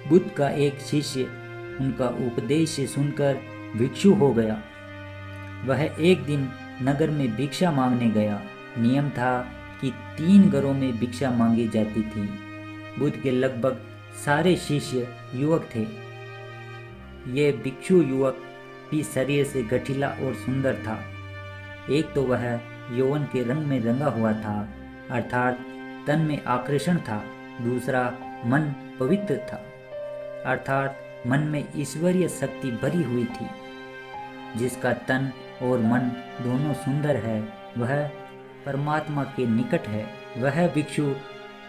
बुद्ध का एक शिष्य उनका उपदेश सुनकर भिक्षु हो गया। वह एक दिन नगर में भिक्षा मांगने गया। नियम था कि 3 घरों में भिक्षा मांगी जाती थी। बुद्ध के लगभग सारे शिष्य युवक थे। ये भिक्षु युवक भी शरीर से गठीला और सुंदर था। एक तो वह यौवन के रंग में रंगा हुआ था, अर्थात तन में आकर्षण था। दूसरा मन पवित्र था, अर्थात मन में ईश्वरीय शक्ति भरी हुई थी। जिसका तन और मन दोनों सुंदर है, वह परमात्मा के निकट है। वह भिक्षु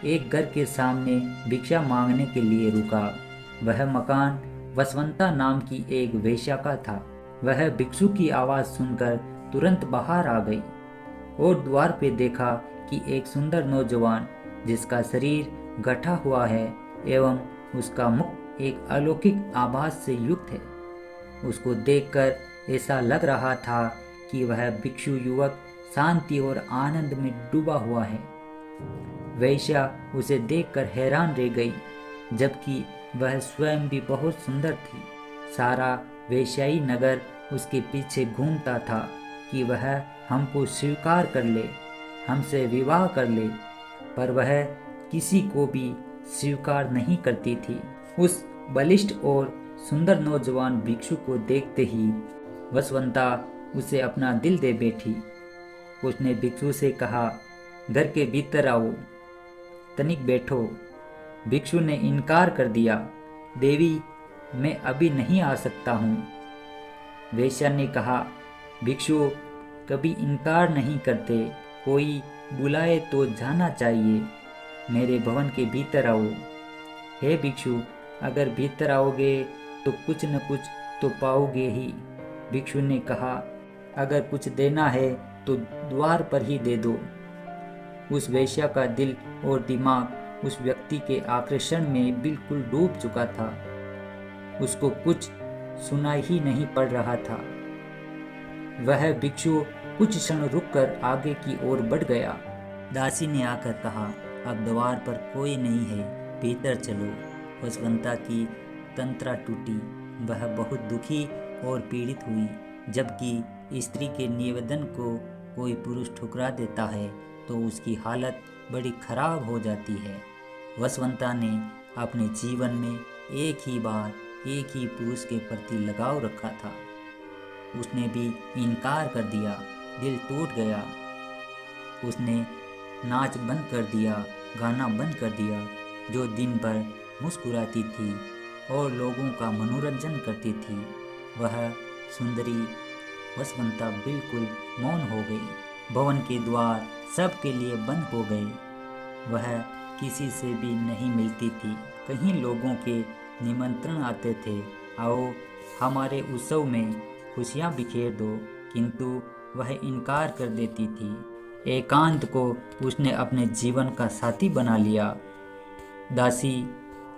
एक घर के सामने भिक्षा मांगने के लिए रुका। वह मकान वसवंता नाम की एक वेश्या का था। वह भिक्षु की आवाज सुनकर तुरंत बाहर आ गई और द्वार पे देखा कि एक सुंदर नौजवान, जिसका शरीर गठा हुआ है एवं उसका मुख एक अलौकिक आभास से युक्त है। उसको देखकर ऐसा लग रहा था कि वह भिक्षु युवक शांति और आनंद में डूबा हुआ है। वेश्या उसे देखकर हैरान रह गई, जबकि वह स्वयं भी बहुत सुंदर थी। सारा वेश्याई नगर उसके पीछे घूमता था कि वह हमको स्वीकार कर ले, हमसे विवाह कर ले, पर वह किसी को भी स्वीकार नहीं करती थी। उस बलिष्ठ और सुंदर नौजवान भिक्षु को देखते ही वसवंता उसे अपना दिल दे बैठी। उसने भिक्षु से कहा, घर के भीतर आओ, तनिक बैठो। भिक्षु ने इनकार कर दिया। देवी, मैं अभी नहीं आ सकता हूँ। वेश्या ने कहा, भिक्षु कभी इनकार नहीं करते, कोई बुलाए तो जाना चाहिए। मेरे भवन के भीतर आओ। हे भिक्षु, अगर भीतर आओगे तो कुछ न कुछ तो पाओगे ही। भिक्षु ने कहा, अगर कुछ देना है तो द्वार पर ही दे दो। उस वेश्या का दिल और दिमाग उस व्यक्ति के आकर्षण में बिल्कुल डूब चुका था। उसको कुछ सुनाई ही नहीं पड़ रहा था। वह भिक्षु कुछ क्षण रुककर आगे की ओर बढ़ गया। दासी ने आकर कहा, अब द्वार पर कोई नहीं है, भीतर चलो। वसवंता की तंत्रा टूटी। वह बहुत दुखी और पीड़ित हुई। जबकि स्त्री के निवेदन को कोई पुरुष ठुकरा देता है तो उसकी हालत बड़ी खराब हो जाती है। वसवंता ने अपने जीवन में एक ही बार एक ही पुरुष के प्रति लगाव रखा था। उसने भी इनकार कर दिया। दिल टूट गया। उसने नाच बंद कर दिया, गाना बंद कर दिया। जो दिन भर मुस्कुराती थी और लोगों का मनोरंजन करती थी, वह सुंदरी वसवंता बिल्कुल मौन हो गई। भवन के द्वार सबके लिए बंद हो गए। वह किसी से भी नहीं मिलती थी। कहीं लोगों के निमंत्रण आते थे, आओ हमारे उत्सव में खुशियाँ बिखेर दो, किंतु वह इनकार कर देती थी। एकांत को उसने अपने जीवन का साथी बना लिया। दासी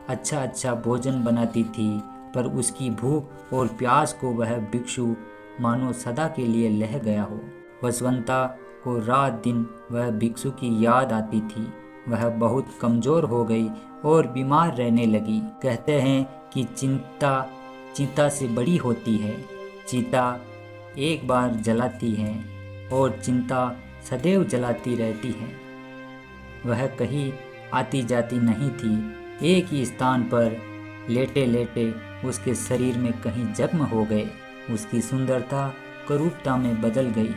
अच्छा अच्छा भोजन बनाती थी, पर उसकी भूख और प्यास को वह भिक्षु मानो सदा के लिए लह गया हो। वसवंता को रात दिन वह भिक्षु की याद आती थी। वह बहुत कमजोर हो गई और बीमार रहने लगी। कहते हैं कि चिंता चिता से बड़ी होती है। चिता एक बार जलाती है और चिंता सदैव जलाती रहती है। वह कहीं आती जाती नहीं थी। एक ही स्थान पर लेटे लेटे उसके शरीर में कहीं जख्म हो गए। उसकी सुंदरता करूपता में बदल गई।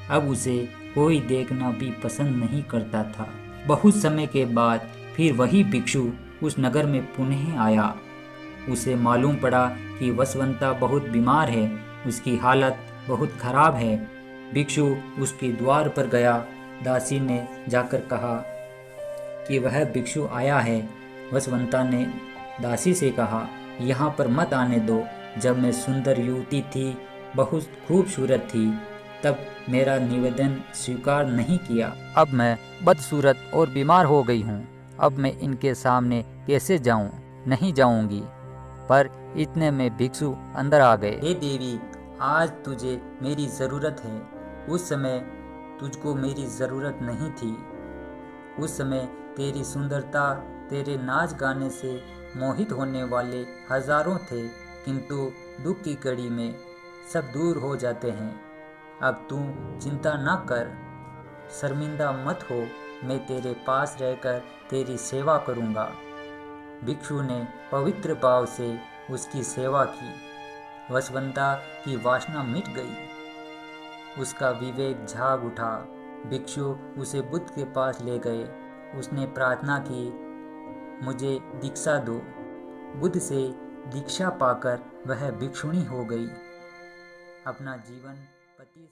अब उसे कोई देखना भी पसंद नहीं करता था। बहुत समय के बाद फिर वही भिक्षु उस नगर में पुनः आया। उसे मालूम पड़ा कि वसवंता बहुत बीमार है, उसकी हालत बहुत खराब है। भिक्षु उसके द्वार पर गया। दासी ने जाकर कहा कि वह भिक्षु आया है। वसवंता ने दासी से कहा, यहाँ पर मत आने दो। जब मैं सुंदर युवती थी, बहुत खूबसूरत थी, तब मेरा निवेदन स्वीकार नहीं किया। अब मैं बदसूरत और बीमार हो गई हूँ। अब मैं इनके सामने कैसे जाऊँ? नहीं जाऊँगी। पर इतने में भिक्षु अंदर आ गए। हे देवी, आज तुझे मेरी ज़रूरत है। उस समय तुझको मेरी ज़रूरत नहीं थी। उस समय तेरी सुंदरता, तेरे नाच गाने से मोहित होने वाले हजारों थे, किंतु दुख की कड़ी में सब दूर हो जाते हैं। अब तू चिंता न कर, शर्मिंदा मत हो, मैं तेरे पास रहकर तेरी सेवा करूँगा। भिक्षु ने पवित्र भाव से उसकी सेवा की। वसवंता की वासना मिट गई, उसका विवेक जाग उठा। भिक्षु उसे बुद्ध के पास ले गए। उसने प्रार्थना की, मुझे दीक्षा दो। बुद्ध से दीक्षा पाकर वह भिक्षुणी हो गई। अपना जीवन पति